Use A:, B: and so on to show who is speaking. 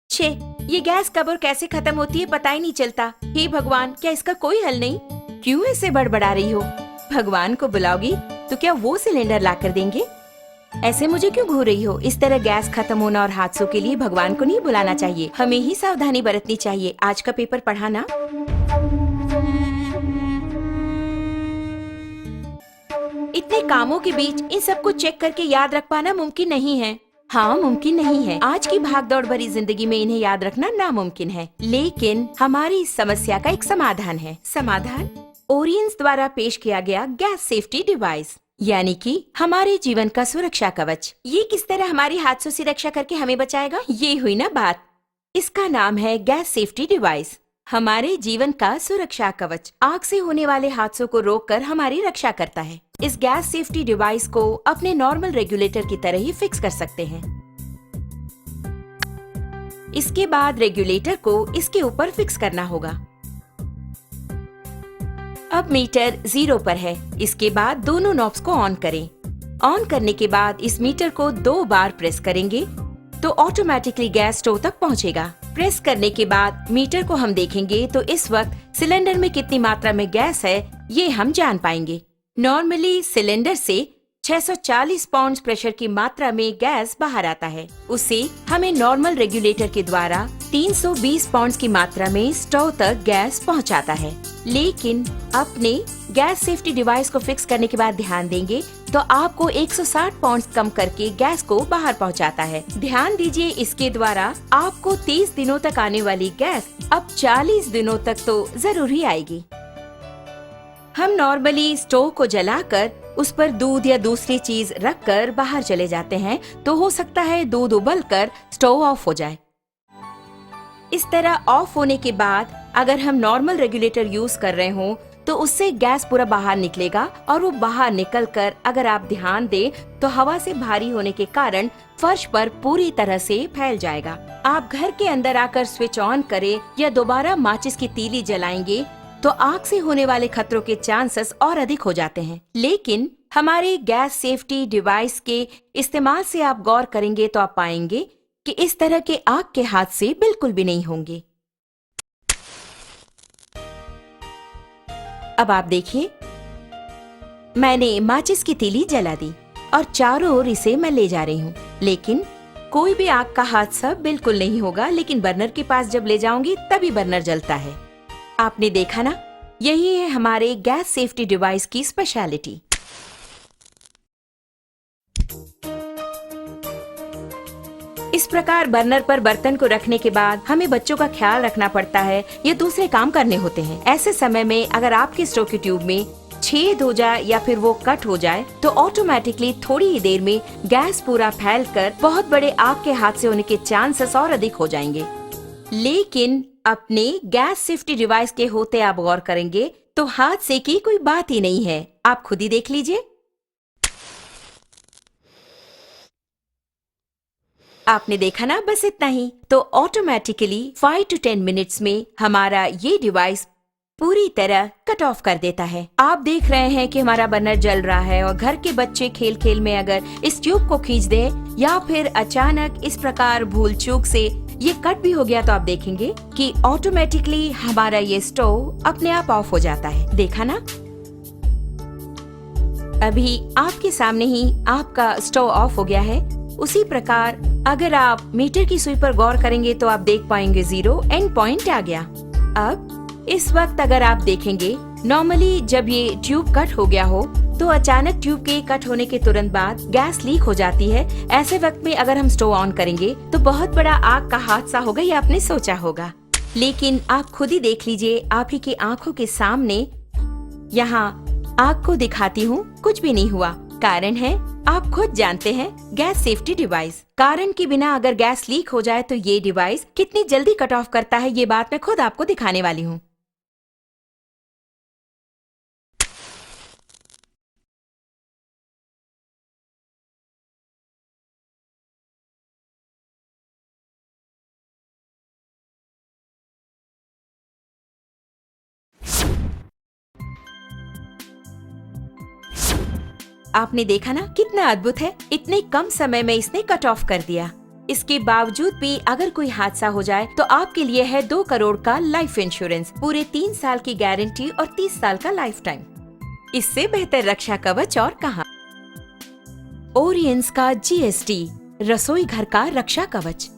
A: छे, ये गैस कब और कैसे खत्म होती है पता ही नहीं चलता। हे भगवान, क्या इसका कोई हल नहीं? क्यों ऐसे बड़बड़ा रही हो? भगवान को बुलाओगी तो क्या वो सिलेंडर ला कर देंगे? ऐसे मुझे क्यों घूर रही हो? इस तरह गैस खत्म होना और हादसों के लिए भगवान को नहीं बुलाना चाहिए, हमें ही सावधानी बरतनी चाहिए। आज का पेपर पढ़ा ना? इतने कामों के बीच इन सबको चेक करके याद रख पाना मुमकिन नहीं है। हाँ, मुमकिन नहीं है। आज की भागदौड़ भरी जिंदगी में इन्हें याद रखना नामुमकिन है, लेकिन हमारी इस समस्या का एक समाधान है। समाधान ओरियंस द्वारा पेश किया गया गैस सेफ्टी डिवाइस, यानी कि हमारे जीवन का सुरक्षा कवच। ये किस तरह हमारी हादसों से रक्षा करके हमें बचाएगा? ये हुई ना बात। इसका नाम है गैस सेफ्टी डिवाइस, हमारे जीवन का सुरक्षा कवच। आग से होने वाले हादसों को रोककर हमारी रक्षा करता है। इस गैस सेफ्टी डिवाइस को अपने नॉर्मल रेगुलेटर की तरह ही फिक्स कर सकते हैं। इसके बाद रेगुलेटर को इसके ऊपर फिक्स करना होगा। अब मीटर 0 पर है। इसके बाद दोनों नॉब्स को ऑन करें। ऑन करने के बाद इस मीटर को 2 बार प्रेस करेंगे तो ऑटोमेटिकली गैस स्टोव तक पहुंचेगा। प्रेस करने के बाद मीटर को हम देखेंगे तो इस वक्त सिलेंडर में कितनी मात्रा में गैस है ये हम जान पाएंगे। नॉर्मली सिलेंडर से 640 पाउंड प्रेशर की मात्रा में गैस बाहर आता है। उसे हमें नॉर्मल रेगुलेटर के द्वारा 320 पाउंड की मात्रा में स्टोव तक गैस पहुंचाता है। लेकिन अपने गैस सेफ्टी डिवाइस को फिक्स करने के बाद ध्यान देंगे तो आपको 160 पाउंड कम करके गैस को बाहर पहुंचाता है। ध्यान दीजिए, इसके द्वारा आपको 30 दिनों तक आने वाली गैस अब 40 दिनों तक तो जरूर ही आएगी। हम नॉर्मली स्टोव को जलाकर उस पर दूध या दूसरी चीज रखकर बाहर चले जाते हैं तो हो सकता है दूध उबलकर स्टोव ऑफ हो जाए। इस तरह ऑफ होने के बाद अगर हम नॉर्मल रेगुलेटर यूज कर रहे हों तो उससे गैस पूरा बाहर निकलेगा और वो बाहर निकलकर अगर आप ध्यान दें तो हवा से भारी होने के कारण फर्श पर पूरी तरह से फैल जाएगा। आप घर के अंदर आकर स्विच ऑन करें या दोबारा माचिस की तीली जलाएंगे तो आग से होने वाले खतरों के चांसेस और अधिक हो जाते हैं। लेकिन हमारे गैस सेफ्टी डिवाइस के इस्तेमाल से आप गौर करेंगे तो आप पाएंगे कि इस तरह के आग के हादसे बिल्कुल भी नहीं होंगे। अब आप देखिए, मैंने माचिस की तीली जला दी और चारों ओर इसे मैं ले जा रही हूँ, लेकिन कोई भी आग का हादसा बिल्कुल नहीं होगा। लेकिन बर्नर के पास जब ले जाऊंगी तभी बर्नर जलता है। आपने देखा ना, यही है हमारे गैस सेफ्टी डिवाइस की स्पेशलिटी। इस प्रकार बर्नर पर बर्तन को रखने के बाद हमें बच्चों का ख्याल रखना पड़ता है या दूसरे काम करने होते हैं। ऐसे समय में अगर आपके स्टोव की ट्यूब में छेद हो जाए या फिर वो कट हो जाए तो ऑटोमेटिकली थोड़ी ही देर में गैस पूरा फैलकर बहुत बड़े आग के हादसे होने के चांसेस और अधिक हो जाएंगे। लेकिन अपने गैस सेफ्टी डिवाइस के होते आप गौर करेंगे तो हादसे की कोई बात ही नहीं है। आप खुद ही देख लीजिए। आपने देखा ना, बस इतना ही। तो ऑटोमेटिकली 5 to 10 मिनट्स में हमारा ये डिवाइस पूरी तरह कट ऑफ कर देता है। आप देख रहे हैं कि हमारा बर्नर जल रहा है और घर के बच्चे खेल खेल में अगर इस ट्यूब को खींच दे या फिर अचानक इस प्रकार भूल चूक से ये कट भी हो गया तो आप देखेंगे कि ऑटोमेटिकली हमारा ये स्टोव अपने आप ऑफ हो जाता है। देखा ना, अभी आपके सामने ही आपका स्टोव ऑफ हो गया है। उसी प्रकार अगर आप मीटर की सुई पर गौर करेंगे तो आप देख पाएंगे 0 एंड पॉइंट आ गया। अब इस वक्त अगर आप देखेंगे, नॉर्मली जब ये ट्यूब कट हो गया हो तो अचानक ट्यूब के कट होने के तुरंत बाद गैस लीक हो जाती है। ऐसे वक्त में अगर हम स्टोव ऑन करेंगे तो बहुत बड़ा आग का हादसा होगा, ये आपने सोचा होगा। लेकिन आप खुद ही देख लीजिए, आप ही की आंखों के सामने यहाँ आग को दिखाती हूँ, कुछ भी नहीं हुआ। कारण है, आप खुद जानते हैं, गैस सेफ्टी डिवाइस। कारण के बिना अगर गैस लीक हो जाए तो ये डिवाइस कितनी जल्दी कट ऑफ करता है, ये बात मैं खुद आपको दिखाने वाली हूँ। आपने देखा ना कितना अद्भुत है, इतने कम समय में इसने कट ऑफ कर दिया। इसके बावजूद भी अगर कोई हादसा हो जाए तो आपके लिए है 2 करोड़ का लाइफ इंश्योरेंस, पूरे 3 साल की गारंटी और 30 साल का लाइफ टाइम। इससे बेहतर रक्षा कवच और कहाँ। ओरियंस का GST, रसोई घर का रक्षा कवच।